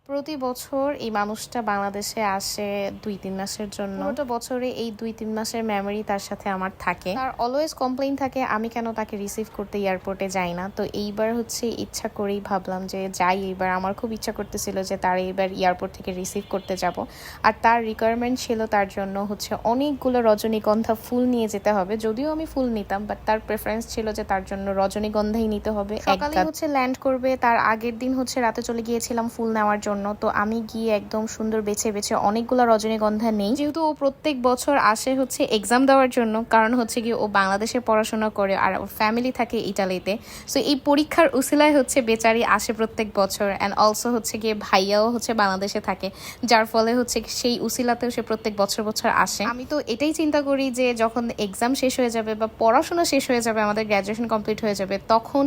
প্রতি বছর এই মানুষটা বাংলাদেশে আসে ২-৩ মাসের জন্য। পুরোটা বছরে এই ২-৩ মাসের মেমোরি তার সাথে আমার থাকে। তার অলওয়েজ কমপ্লেইন থাকে আমি কেন তাকে রিসিভ করতে এয়ারপোর্টে যাই না। তো এইবার হচ্ছে ইচ্ছা করেই ভাবলাম যে যাই, এইবার আমার খুব ইচ্ছা করতেছিল যে তার এইবার এয়ারপোর্ট থেকে রিসিভ করতে যাব। আর তার রিকোয়ারমেন্ট ছিল তার জন্য হচ্ছে অনেকগুলো রজনীগন্ধা ফুল নিয়ে যেতে হবে। যদিও আমি ফুল নিতাম, বাট তার প্রেফারেন্স ছিল যে তার জন্য রজনীগন্ধাই নিতে হবে। সকালে হচ্ছে ল্যান্ড করবে, তার আগের দিন হচ্ছে রাতে চলে গিয়েছিলাম ফুল নেওয়ার জন্য। তো আমি গিয়ে একদম সুন্দর বেছে বেছে অনেকগুলো রজনীগন্ধা নেই, যেহেতু ও প্রত্যেক বছর আসে হচ্ছে এক্সাম দেওয়ার জন্য। কারণ হচ্ছে কি ও বাংলাদেশে পড়াশোনা করে আর ওর ফ্যামিলি থাকে ইটালিতে। সো এই পরীক্ষার উসিলায় হচ্ছে বেচারি আসে প্রত্যেক বছর। অ্যান্ড অলসো হচ্ছে গিয়ে ভাইয়াও হচ্ছে বাংলাদেশে থাকে, যার ফলে হচ্ছে সেই উসিলাতেও সে প্রত্যেক বছর বছর আসে। আমি তো এটাই চিন্তা করি যে যখন এক্সাম শেষ হয়ে যাবে বা পড়াশোনা শেষ হয়ে যাবে, আমাদের গ্র্যাজুয়েশন কমপ্লিট হয়ে যাবে, তখন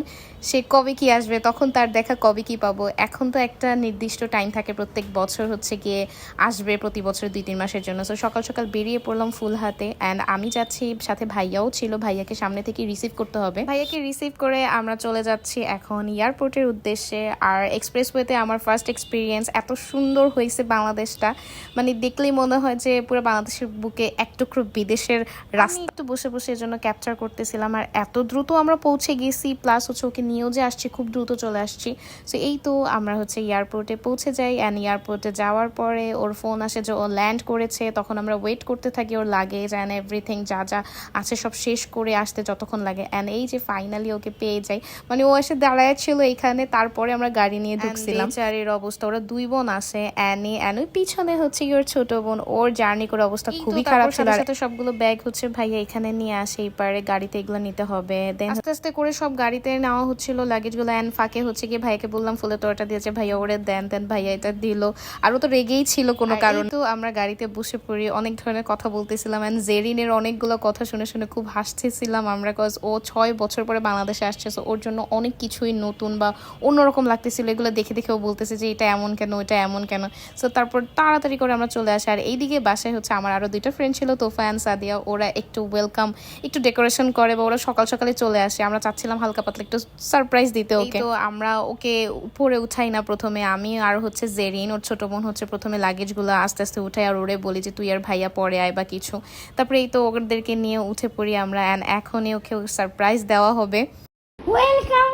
সে কবে কি আসবে, তখন তার দেখা কবে কি পাবো। এখন তো একটা নির্দিষ্ট টাইম থাকে, প্রত্যেক বছর হচ্ছে গিয়ে আসবে প্রতি বছর ২-৩ মাসের জন্য। সো সকাল সকাল বেরিয়ে পড়লাম ফুল হাতে। অ্যান্ড আমি যাচ্ছি, সাথে ভাইয়াও ছিল, ভাইয়াকে সামনে থেকে রিসিভ করতে হবে। ভাইয়াকে রিসিভ করে আমরা চলে যাচ্ছি এখন এয়ারপোর্টের উদ্দেশ্যে। আর এক্সপ্রেসওয়েতে আমার ফার্স্ট এক্সপিরিয়েন্স, এত সুন্দর হয়েছে বাংলাদেশটা, মানে দেখলেই মনে হয় যে পুরো বাংলাদেশের বুকে এক টুকরো বিদেশের রাস্তা। একটু বসে বসে এর জন্য ক্যাপচার করতেছিলাম। আর এত দ্রুত আমরা পৌঁছে গেছি, প্লাস হচ্ছে ওকে নিয়েও যে আসছি, খুব দ্রুত চলে আসছি। সো এই তো আমরা হচ্ছে এয়ারপোর্টে পৌঁছে যাই। অ্যান্ড এয়ারপোর্টে যাওয়ার পরে ওর ফোন আসে যে ও ল্যান্ড করেছে। তখন আমরা ওয়েট করতে থাকি ওর লাগেজ অ্যান্ড এভরিথিং যা যা আছে সব শেষ করে আসতে যতক্ষণ লাগে। অ্যান্ড এই যে ফাইনালি ওকে পেয়ে যাই, মানে ও এসে দাঁড়ায় ছিল এখানে, তারপরে আমরা গাড়ি নিয়ে ঢুকছিলাম। চারের অবস্থা, ওরা 2 বোন আসে, অ্যানি অ্যান্ড ওই পিছনে হচ্ছে ওর ছোট বোন। ওর জার্নি করে অবস্থা খুবই খারাপ ছিল। সাথে সবগুলো ব্যাগ হচ্ছে ভাইয়া এখানে নিয়ে আসে, এই পারে গাড়িতে এগুলো নিতে হবে। দেন আস্তে আস্তে করে সব গাড়িতে নেওয়া হচ্ছিল লাগেজগুলো। অ্যান্ড ফাঁকে হচ্ছে গিয়ে ভাইয়াকে বললাম ফুলের তোড়াটা দিয়েছে, ভাইয়া ওরে দেন দেন, ভাইয়া এটা দিল। আর ও তো রেগেই ছিল কোনো কারণ। তো আমরা গাড়িতে বসে পড়ি, অনেক ধরনের কথা বলতেছিলাম। অ্যান্ড জেরিনের অনেকগুলো কথা শুনে শুনে খুব হাসতেছিলাম আমরা, কজ ও 6 বছর পরে বাংলাদেশে আসছে। সো ওর জন্য অনেক কিছুই নতুন বা অন্যরকম লাগতেছিল। এগুলো দেখে দেখে ও বলতেছে যে এটা এমন কেন, এটা এমন কেন। সো তারপর তাড়াতাড়ি করে আমরা চলে আসি। আর এইদিকে বাসায় হচ্ছে আমার আরো 2টা ফ্রেন্ড ছিল, তোফা অ্যান্ড সাদিয়া। ওরা একটু ওয়েলকাম, একটু ডেকোরেশন করে, বা ওরা সকাল সকালে চলে আসে। আমরা চাচ্ছিলাম হালকা পাতলা একটু সারপ্রাইজ দিতে ওকে। তো আমরা ওকে উপরে উঠাই না, প্রথমে আমি আর হচ্ছে জেরিন, ওর ছোট বোন হচ্ছে প্রথমে লাগেজগুলো আস্তে আস্তে উঠাই। আর ওরে বলি যে তুই আর ভাইয়া পরে আয় বা কিছু। তারপরে এই তো ওদেরকে নিয়ে উঠে পড়ি আমরা। অ্যান্ড এখনই ওকে সারপ্রাইজ দেওয়া হবে। ওয়েলকাম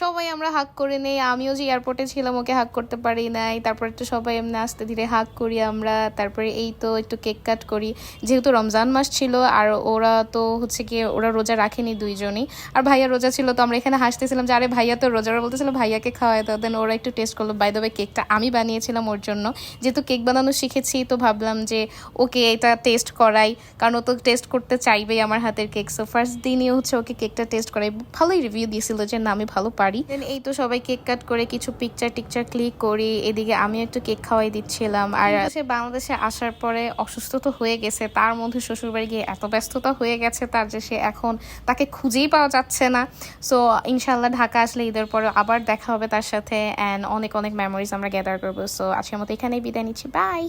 সবাই আমরা হাগ করে নেই। আমিও যে এয়ারপোর্টে ছিলাম ওকে হাগ করতে পারি নাই। তারপর একটু সবাই এমনি আস্তে ধীরে হাগ করি আমরা। তারপরে এই তো একটু কেক কাট করি, যেহেতু রমজান মাস ছিল। আর ওরা তো হচ্ছে কি ওরা রোজা রাখেনি দুইজনই, আর ভাইয়া রোজা ছিল। তো আমরা এখানে হাসতেছিলাম যে আরে ভাইয়া তো রোজা, ওরা বলতেছিল ভাইয়াকে খাওয়ায়। তো দেন ওরা একটু টেস্ট করলো। বাই দ্য ওয়ে কেকটা আমি বানিয়েছিলাম ওর জন্য, যেহেতু কেক বানানো শিখেছি তো ভাবলাম যে ওকে এটা টেস্ট করাই, কারণ ও তো টেস্ট করতে চাইবেই আমার হাতের কেক। সো ফার্স্ট দিনই হচ্ছে ওকে কেকটা টেস্ট করাই, ভালোই রিভিউ দিয়েছিল যে না আমি ভালো পারি। দেন এই তো সবাই কেক কাট করে কিছু পিকচার টিকচার ক্লিক করি। এদিকে আমি একটু কেক খাওয়াই দিচ্ছিলাম। আর সে বাংলাদেশে আসার পরে অসুস্থ তো হয়ে গেছে, তার মধ্যে শ্বশুরবাড়ি গিয়ে এত ব্যস্ততা হয়ে গেছে তার যে সে এখন তাকে খুঁজেই পাওয়া যাচ্ছে না। সো ইনশাল্লাহ ঢাকা আসলে ঈদের পরে আবার দেখা হবে তার সাথে। অ্যান্ড অনেক অনেক মেমোরিজ আমরা গ্যাদার করবো। সো আজকের মতো এখানেই বিদায় নিচ্ছি, বাই।